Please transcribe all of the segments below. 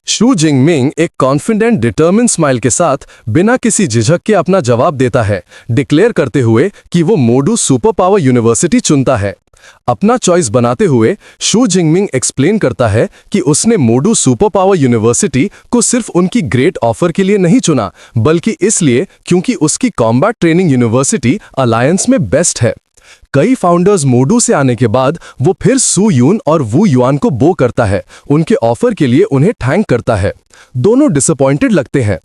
शू जिंगमिंग एक confident determine smile के साथ बिना किसी झिझक के अपना जवाब देता है, डिक्लेयर करते हुए कि वो मोडू सुपर पावर यूनिवर्सिटी चुनता है। अपना चॉइस बनाते हुए शू जिंगमिंग एक्सप्लेन करता है कि उसने मोडू सुपर पावर यूनिवर्सिटी को सिर्फ उनकी ग्रेट ऑफर के लिए नहीं चुना, बल्कि इसलिए क्योंकि उसकी कॉम्बैट ट्रेनिंग यूनिवर्सिटी अलायंस में बेस्ट है। कई फाउंडर्स मोडू से आने के बाद वो फिर सू यून और वू युआन को बो करता है, उनके ऑफर के लिए उन्हें थैंक करता है। दोनों डिसअपॉइंटेड लगते हैं।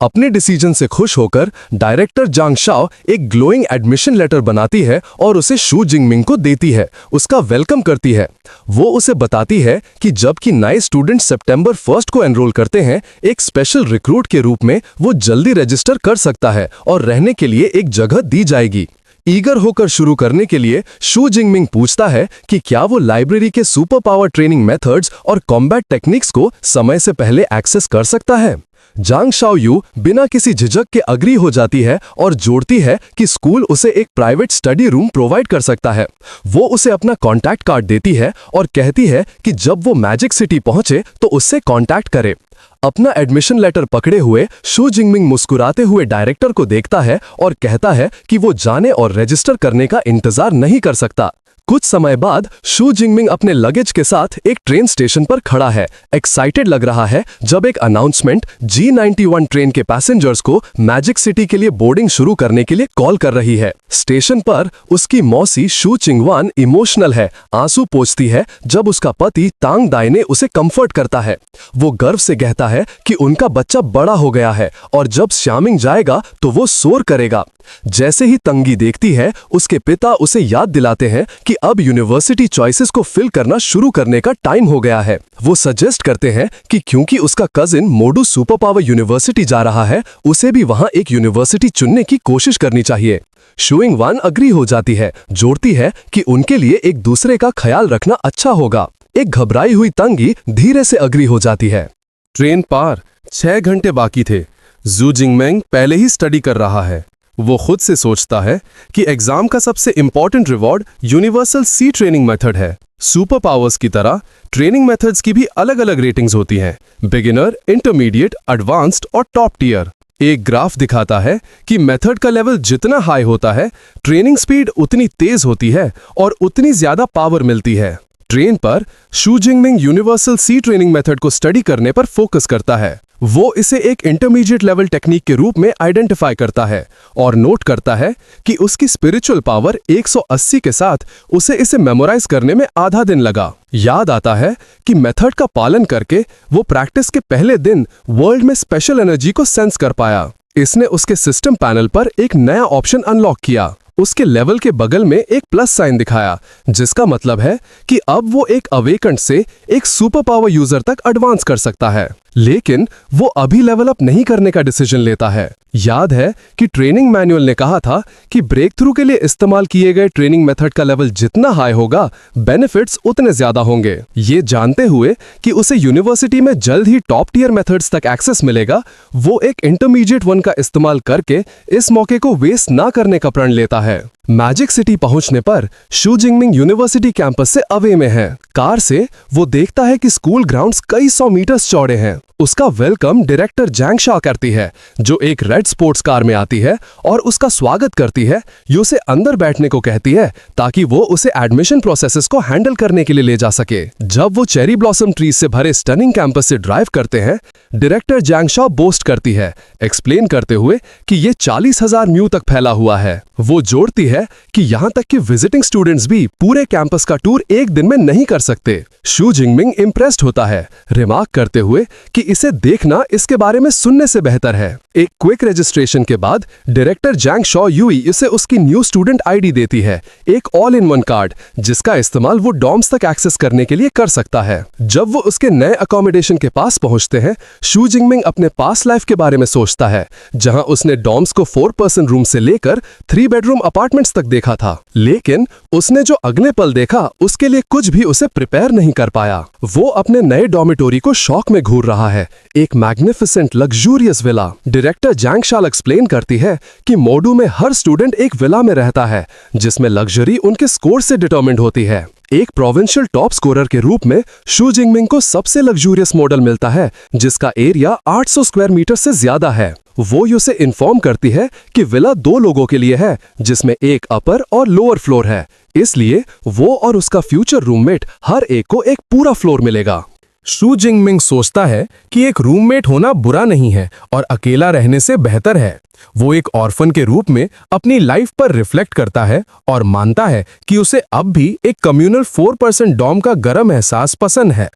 अपने डिसीजन से खुश होकर डायरेक्टर जांग शाओ एक ग्लोइंग एडमिशन लेटर बनाती है और उसे शू जिंगमिंग को देती है, उसका वेलकम करती है। वो उसे बताती है कि जबकि नए स्टूडेंट सितंबर 1 को एनरोल करते हैं, एक स्पेशल रिक्रूट के रूप में वो जल्दी रजिस्टर कर सकता है और रहने के लिए एक जगह दी जाएगी। ईगर होकर शुरू करने के लिए शू जिंगमिंग पूछता है कि क्या वो लाइब्रेरी के सुपर पावर ट्रेनिंग मेथड्स और कॉम्बैट टेक्निक्स को समय से पहले एक्सेस कर सकता है। जांग शाओयू बिना किसी झिझक के अग्री हो जाती है और जोड़ती है कि स्कूल उसे एक प्राइवेट स्टडी रूम प्रोवाइड कर सकता है। वो उसे अपना कॉन्टैक्ट कार्ड देती है और कहती है कि जब वो मैजिक सिटी पहुंचे तो उससे कॉन्टैक्ट करे। अपना एडमिशन लेटर पकड़े हुए शू जिंगमिंग मुस्कुराते हुए डायरेक्टर को देखता है और कहता है कि वो जाने और रजिस्टर करने का इंतजार नहीं कर सकता। कुछ समय बाद शू जिंगमिंग अपने लगेज के साथ एक ट्रेन स्टेशन पर खड़ा है, एक्साइटेड लग रहा है जब एक अनाउंसमेंट G91 ट्रेन के पैसेंजर्स को मैजिक सिटी के लिए बोर्डिंग शुरू करने के लिए कॉल कर रही है। स्टेशन पर उसकी मौसी शू चिंगवान इमोशनल है, आंसू पोंछती है जब उसका पति तांग दाई ने उसे कंफर्ट करता है। वो गर्व से कहता है कि उनका बच्चा बड़ा हो गया है और जब श्यामिंग जाएगा तो वो शोर करेगा। जैसे ही तंगी देखती है, उसके पिता उसे याद दिलाते हैं कि अब यूनिवर्सिटी चॉइसेस को फिल करना शुरू करने का टाइम हो गया है। वो सजेस्ट करते हैं कि क्योंकि उसका कजिन मोडू सुपर पावर यूनिवर्सिटी जा रहा है, उसे भी वहां एक यूनिवर्सिटी चुनने की कोशिश करनी चाहिए। शूइंग वान अग्री हो जाती है, जोड़ती है कि उनके लिए एक दूसरे का ख्याल रखना अच्छा होगा। एक घबराई हुई तंगी धीरे से अग्री हो जाती है। ट्रेन पार 6 घंटे बाकी थे। जू जिंगमिंग पहले ही स्टडी कर रहा है। वो खुद से सोचता है कि एग्जाम का सबसे इंपॉर्टेंट रिवॉर्ड यूनिवर्सल सी ट्रेनिंग मेथड है। सुपर पावर्स की तरह ट्रेनिंग मेथड्स की भी अलग अलग रेटिंग्स होती हैं, बिगिनर, इंटरमीडिएट, एडवांस्ड और टॉप टियर। एक ग्राफ दिखाता है कि मेथड का लेवल जितना हाई होता है, ट्रेनिंग स्पीड उतनी तेज होती है और उतनी ज्यादा पावर मिलती है। ट्रेन पर शू जिंगमिंग यूनिवर्सल सी ट्रेनिंग मेथड को स्टडी करने पर फोकस करता है। वो इसे एक इंटरमीडिएट लेवल टेक्निक के रूप में आइडेंटिफाई करता है और नोट करता है कि उसकी स्पिरिचुअल पावर 180 के साथ उसे इसे मेमोराइज करने में आधा दिन लगा। याद आता है कि मेथड का पालन करके वो प्रैक्टिस के पहले दिन वर्ल्ड में स्पेशल एनर्जी को सेंस कर पाया। इसने उसके सिस्टम पैनल पर एक नया ऑप्शन अनलॉक किया। उसके लेवल के बगल में एक प्लस साइन दिखाया, जिसका मतलब है कि अब वो एक अवेकेंड से एक सुपर पावर यूजर तक एडवांस कर सकता है। लेकिन वो अभी लेवल अप नहीं करने का डिसीजन लेता है। याद है कि ट्रेनिंग मैनुअल ने कहा था कि ब्रेक थ्रू के लिए इस्तेमाल किए गए ट्रेनिंग मेथड का लेवल जितना हाई होगा, बेनिफिट्स उतने ज्यादा होंगे। ये जानते हुए कि उसे यूनिवर्सिटी में जल्द ही टॉप टियर मेथड्स तक एक्सेस मिलेगा, वो एक इंटरमीडिएट वन का इस्तेमाल करके इस मौके को वेस्ट ना करने का प्रण लेता है। मैजिक सिटी पहुंचने पर शू जिंगमिंग यूनिवर्सिटी कैंपस से अवे में है। कार से वो देखता है कि स्कूल ग्राउंड्स कई 100 मीटर्स चौड़े हैं। उसका वेलकम डायरेक्टर जांग शाओ करती है, जो एक रेड स्पोर्ट्स कार में आती है और उसका स्वागत करती है। ये उसे अंदर बैठने को कहती है ताकि वो उसे एडमिशन प्रोसेसेस को हैंडल करने के लिए ले जा सके। जब वो चेरी ब्लॉसम ट्रीज से भरे स्टनिंग कैंपस से ड्राइव करते हैं, डायरेक्टर जांग शाओ बोस्ट करती है, एक्सप्लेन करते हुए कि ये 40,000 म्यू तक फैला हुआ है। वो जोड़ती है कि यहाँ तक कि विजिटिंग स्टूडेंट्स भी पूरे कैंपस का टूर एक दिन में नहीं कर सकते। शू जिंगमिंग इम्प्रेस्ड होता है, रिमार्क करते हुए कि इसे देखना इसके बारे में सुनने से बेहतर है। एक क्विक रजिस्ट्रेशन के बाद डायरेक्टर जांग शाओयू इसे उसकी न्यू स्टूडेंट आईडी देती है, एक ऑल इन वन कार्ड जिसका इस्तेमाल वो डॉर्म्स तक एक्सेस करने के लिए कर सकता है। जब वो उसके नए अकोमोडेशन के पास पहुंचते हैं, शू जिंगमिंग अपने पास्ट लाइफ के बारे में सोचता है, जहां उसने डॉर्म्स को 4 पर्सन रूम से लेकर 3 बेडरूम अपार्टमेंट्स तक देखा था। लेकिन उसने जो अगले पल देखा, उसके लिए कुछ भी उसे प्रिपेयर नहीं कर पाया। वो अपने नए डॉर्मिटोरी को शौक में घूर रहा है, एक मैग्निफिसेंट लग्जूरियस विला। डायरेक्टर जांग शाओ एक्सप्लेन करती है कि मोडू में हर स्टूडेंट एक विला में रहता है, जिसमें लग्जरी उनके स्कोर से डिटरमिन्ड होती है। एक प्रोविंशियल टॉप स्कोरर के रूप में शू जिंगमिंग को सबसे लग्जूरियस मॉडल मिलता है जिसका एरिया 800 स्क्वायर मीटर से ज्यादा है। वो उसे इन्फॉर्म करती है कि विला 2 लोगों के लिए है जिसमें एक अपर और लोअर फ्लोर है, इसलिए वो और उसका फ्यूचर रूममेट हर एक को एक पूरा फ्लोर मिलेगा। शू जिंगमिंग सोचता है कि एक रूममेट होना बुरा नहीं है और अकेला रहने से बेहतर है। वो एक ऑर्फन के रूप में अपनी लाइफ पर रिफ्लेक्ट करता है और मानता है कि उसे अब भी एक कम्युनल 4% डॉर्म का गर्म एहसास पसंद है।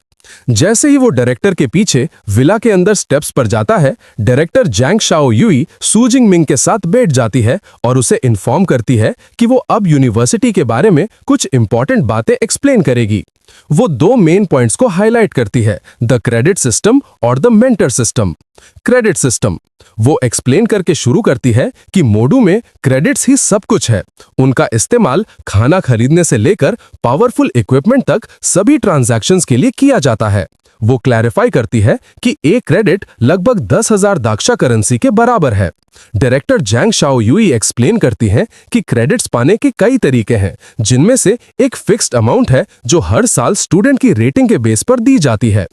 जैसे ही वो डायरेक्टर के पीछे विला के अंदर स्टेप्स पर जाता है, डायरेक्टर जैंग शाओ यूई शू जिंगमिंग के साथ बैठ जाती है और उसे इन्फॉर्म करती है कि वो अब यूनिवर्सिटी के बारे में कुछ इंपॉर्टेंट बातें एक्सप्लेन करेगी। वो 2 मेन पॉइंट्स को हाईलाइट करती है, द क्रेडिट सिस्टम और the mentor system. Credit system वो एक्सप्लेन करके शुरू करती है कि मोडू में क्रेडिट्स ही सब कुछ है। उनका इस्तेमाल खाना खरीदने से लेकर पावरफुल इक्विपमेंट तक सभी ट्रांजैक्शंस के लिए किया जाता है। वो क्लैरिफाई करती है कि एक क्रेडिट लगभग 10,000 दाक्षा करेंसी के बराबर है। डायरेक्टर जैंग शाओ यूई एक्सप्लेन करती हैं कि क्रेडिट्स पाने के कई तरीके हैं, जिनमें से एक फिक्स्ड अमाउंट है जो हर साल स्टूडेंट की रेटिंग के बेस पर दी जाती है।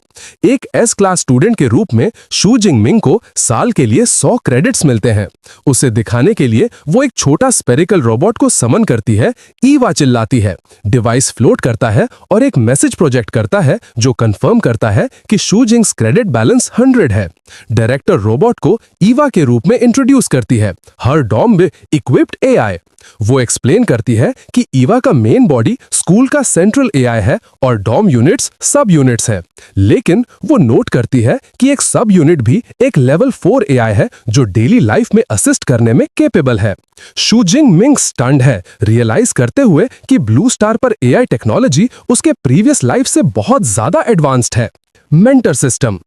एक एस क्लास स्टूडेंट के रूप में शू जिंगमिंग को साल के लिए 100 क्रेडिट्स मिलते हैं। उसे दिखाने के लिए वो एक छोटा स्पेरिकल रोबोट को समन करती है, ईवा चिल्लाती है, डिवाइस फ्लोट करता है और एक मैसेज प्रोजेक्ट करता है जो कंफर्म करता है कि शू जिंग्स क्रेडिट बैलेंस 100 है। डायरेक्टर रोबोट को ईवा के रूप में इंट्रोड्यूस करती है, हर डॉम में इक्विप्ड एआई। वो एक्सप्लेन करती है कि ईवा का मेन बॉडी स्कूल का सेंट्रल एआई है और डॉम यूनिट्स सब यूनिट्स हैं, लेकिन वो नोट करती है कि एक सब यूनिट भी एक लेवल 4 एआई है जो डेली लाइफ में असिस्ट करने में कैपेबल है। शू जिंगमिंग स्टन्ड है, रियलाइज करते हुए कि ब्लू स्टार पर एआई टेक्नोलॉजी उसके प्रीवियस लाइफ से बहुत ज्यादा एडवांस्ड है। मेंटर सिस्टम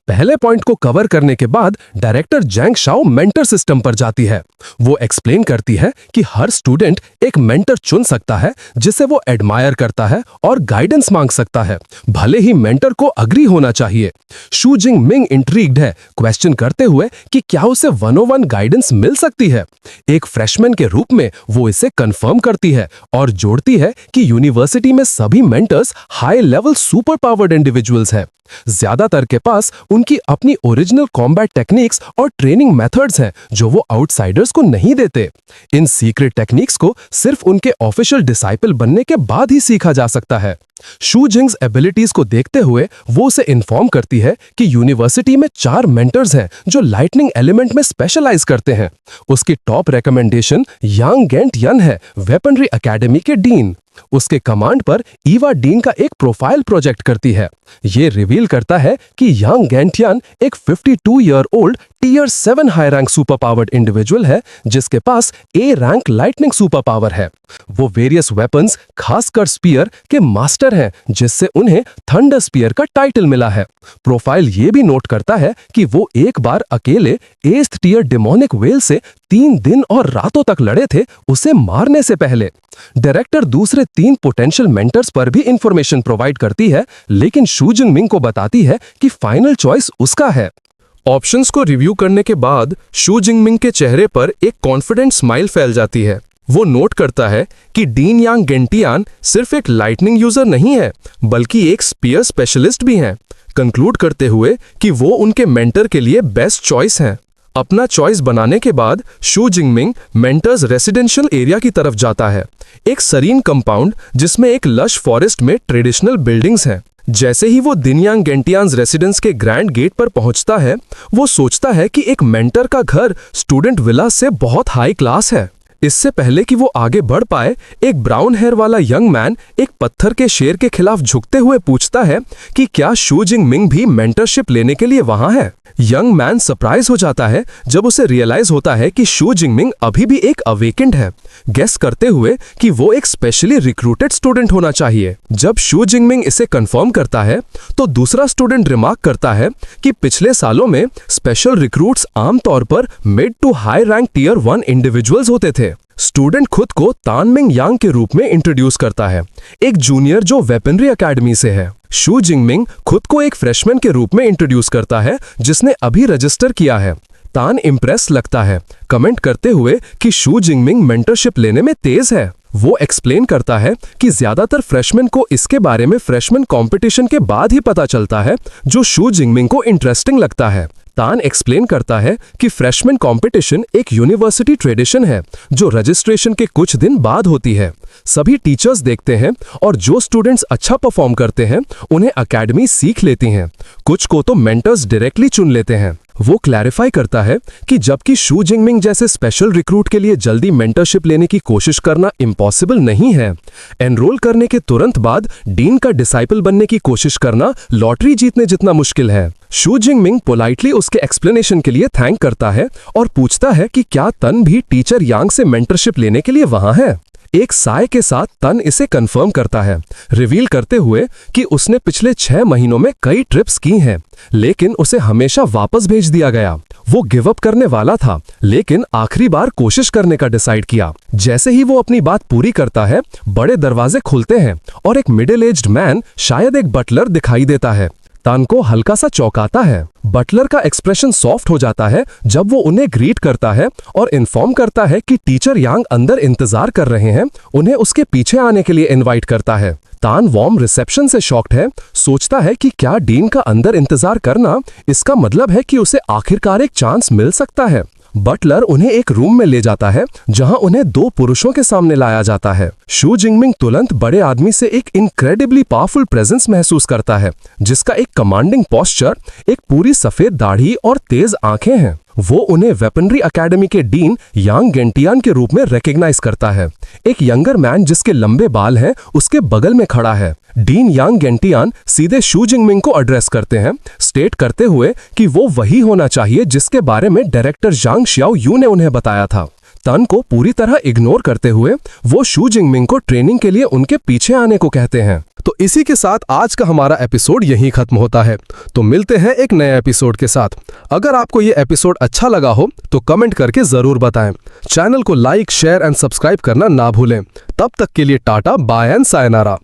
पहले पॉइंट को कवर करने के बाद डायरेक्टर जैंग शाओ मेंटर सिस्टम पर जाती है। वो एक्सप्लेन करती है कि हर स्टूडेंट एक मेंटर चुन सकता है जिसे वो एडमायर करता है और गाइडेंस मांग सकता है, भले ही मेंटर को अग्री होना चाहिए। शू जिंगमिंग इंट्रीग्ड है, क्वेश्चन करते हुए कि क्या उसे 101 गाइडेंस मिल सकती है। एक फ्रेशमैन के रूप में वो इसे कंफर्म करती है और जोड़ती है कि यूनिवर्सिटी में सभी mentors high level super powered individuals हैं। ज्यादातर के पास उनकी अपनी ओरिजिनल कॉम्बैट टेक्निक्स और ट्रेनिंग मेथड्स हैं जो वो आउटसाइडर्स को नहीं देते। इन सीक्रेट टेक्निक्स को सिर्फ उनके ऑफिशियल डिसाइपल बनने के बाद ही सीखा जा सकता है। शू जिंग्स एबिलिटीज को देखते हुए वो उसे इन्फॉर्म करती है कि यूनिवर्सिटी में 4 मेंटर्स हैं जो लाइटनिंग एलिमेंट में स्पेशलाइज करते हैं। उसकी टॉप रिकमेंडेशन यांग गेंटियान है, वेपनरी एकेडमी के डीन। उसके कमांड पर ईवा डीन का एक प्रोफाइल प्रोजेक्ट करती है। ये रिवील करता है कि यांग गेंटियान एक 52 year old tier 7 high rank super powered individual है जिसके पास A rank lightning super power है। वो वेरियस वेपन्स खासकर स्पीयर के मास्टर हैं जिससे उन्हें थंडर स्पीयर का टाइटल मिला है। प्रोफाइल ये भी नोट करता है कि वो एक बार अकेले 8th टीयर डेमोनिक वेल से 3 दिन और रातों तक लड़े थे उसे मारने से पहले। डायरेक्टर दूसरे 3 पोटेंशियल मेंटर्स पर भी इंफॉर्मेशन प्रोवाइड करती है, लेकिन शू जिंगमिंग को बताती है कि फाइनल चॉइस उसका है। ऑप्शंस को रिव्यू करने के बाद शू जिंगमिंग के चेहरे पर एक कॉन्फिडेंट स्माइल फैल जाती है। वो नोट करता है कि डीन यांग गेंटियान सिर्फ एक लाइटनिंग यूजर नहीं है बल्कि एक स्पीयर स्पेशलिस्ट भी हैं, कंक्लूड करते हुए कि वो उनके मेंटर के लिए बेस्ट चॉइस हैं। अपना चॉइस बनाने के बाद शू जिंगमिंग मेंटर्स रेसिडेंशियल एरिया की तरफ जाता है, एक सरीन कंपाउंड जिसमें एक लश फॉरेस्ट में ट्रेडिशनल बिल्डिंग्स हैं। जैसे ही वो दिनयांग गेंटियान्स रेसिडेंस के ग्रैंड गेट पर पहुंचता है, वो सोचता है कि एक मेंटर का घर स्टूडेंट विला से बहुत हाई क्लास है। इससे पहले कि वो आगे बढ़ पाए, एक ब्राउन हेयर वाला यंग मैन एक पत्थर के शेर के खिलाफ झुकते हुए पूछता है कि क्या शू जिंगमिंग भी मेंटरशिप लेने के लिए वहां है। यंग मैन सरप्राइज हो जाता है जब उसे रियलाइज होता है कि शू जिंगमिंग अभी भी एक अवेकेंड है, गेस करते हुए कि वो एक स्पेशली रिक्रूटेड स्टूडेंट होना चाहिए। जब शू जिंगमिंग इसे कंफर्म करता है तो दूसरा स्टूडेंट रिमार्क करता है कि पिछले सालों में स्पेशल रिक्रूट्स आमतौर पर mid to high rank tier 1 individuals होते थे। स्टूडेंट खुद को तानमिंग यांग के रूप में इंट्रोड्यूस करता है, एक जूनियर जो वेपनरी एकेडमी से है। शू जिंगमिंग खुद को एक फ्रेशमैन के रूप में इंट्रोड्यूस करता है जिसने अभी रजिस्टर किया है। तान इम्प्रेस लगता है, कमेंट करते हुए कि शू जिंगमिंग मेंटरशिप लेने में तेज है। वो एक्सप्लेन करता है कि ज्यादातर फ्रेशमैन को इसके बारे में फ्रेशमैन कंपटीशन के बाद ही पता चलता है, जो शू जिंगमिंग को इंटरेस्टिंग लगता है। तान एक्सप्लेन करता है कि फ्रेशमैन कंपटीशन एक यूनिवर्सिटी ट्रेडिशन है जो रजिस्ट्रेशन के कुछ दिन बाद होती है। सभी टीचर्स देखते हैं और जो स्टूडेंट्स अच्छा परफॉर्म करते हैं उन्हें एकेडमी सीख लेती हैं। कुछ को तो मेंटर्स डायरेक्टली चुन लेते हैं। वो क्लैरिफाई करता है कि जबकि शू जिंगमिंग जैसे स्पेशल रिक्रूट के लिए जल्दी मेंटरशिप लेने की कोशिश करना इम्पॉसिबल नहीं है, एनरोल करने के तुरंत बाद डीन का डिसाइपल बनने की कोशिश करना लॉटरी जीतने जितना मुश्किल है। शू जिंगमिंग पोलाइटली उसके एक्सप्लेनेशन के लिए थैंक करता है और पूछता है कि क्या तन भी टीचर यांग से मेंटरशिप लेने के लिए वहां है। एक साय के साथ तन इसे कंफर्म करता है, रिवील करते हुए कि उसने पिछले 6 महीनों में कई ट्रिप्स की हैं, लेकिन उसे हमेशा वापस भेज दिया गया। वो गिव अप करने वाला था, लेकिन आखिरी बार कोशिश करने का डिसाइड किया। जैसे ही वो अपनी बात पूरी करता है, बड़े दरवाजे खुलते हैं और एक मिडिल एज्ड मैन, शायद एक बटलर, दिखाई देता है। तन को हल्का सा चौंकाता है। बटलर का एक्सप्रेशन सॉफ्ट हो जाता है जब वो उन्हें ग्रीट करता है और इन्फॉर्म करता है कि टीचर यांग अंदर इंतजार कर रहे हैं, उन्हें उसके पीछे आने के लिए इनवाइट करता है। तान वार्म रिसेप्शन से शॉक्ड है, सोचता है कि क्या डीन का अंदर इंतजार करना इसका मतलब है कि उसे आखिरकार एक चांस मिल सकता है। बटलर उन्हें एक रूम में ले जाता है जहां उन्हें 2 पुरुषों के सामने लाया जाता है। शू जिंगमिंग तुरंत बड़े आदमी से एक इनक्रेडिबली पावरफुल प्रेजेंस महसूस करता है, जिसका एक कमांडिंग पोस्चर, एक पूरी सफेद दाढ़ी और तेज आंखें हैं। वो उन्हें वेपनरी एकेडमी के डीन यांग गेंटियान के रूप में रिकॉग्नाइज करता है। एक यंगर मैन जिसके लंबे बाल हैं उसके बगल में खड़ा है। डीन यांग गेंटियान सीधे शू जिंगमिंग को एड्रेस करते हैं, स्टेट करते हुए कि वो वही होना चाहिए जिसके बारे में डायरेक्टर जांग शियाओ यू ने उन्हें बताया था। तन को पूरी तरह इग्नोर करते हुए वो शू जिंगमिंग को ट्रेनिंग के लिए उनके पीछे आने को कहते हैं। तो इसी के साथ आज का हमारा एपिसोड यहीं खत्म होता है। तो मिलते हैं एक नए एपिसोड के साथ। अगर आपको ये एपिसोड अच्छा लगा हो तो कमेंट करके जरूर बताएं। चैनल को लाइक, शेयर एंड सब्सक्राइब करना ना भूलें। तब तक के लिए टाटा, बाय एंड सायनारा।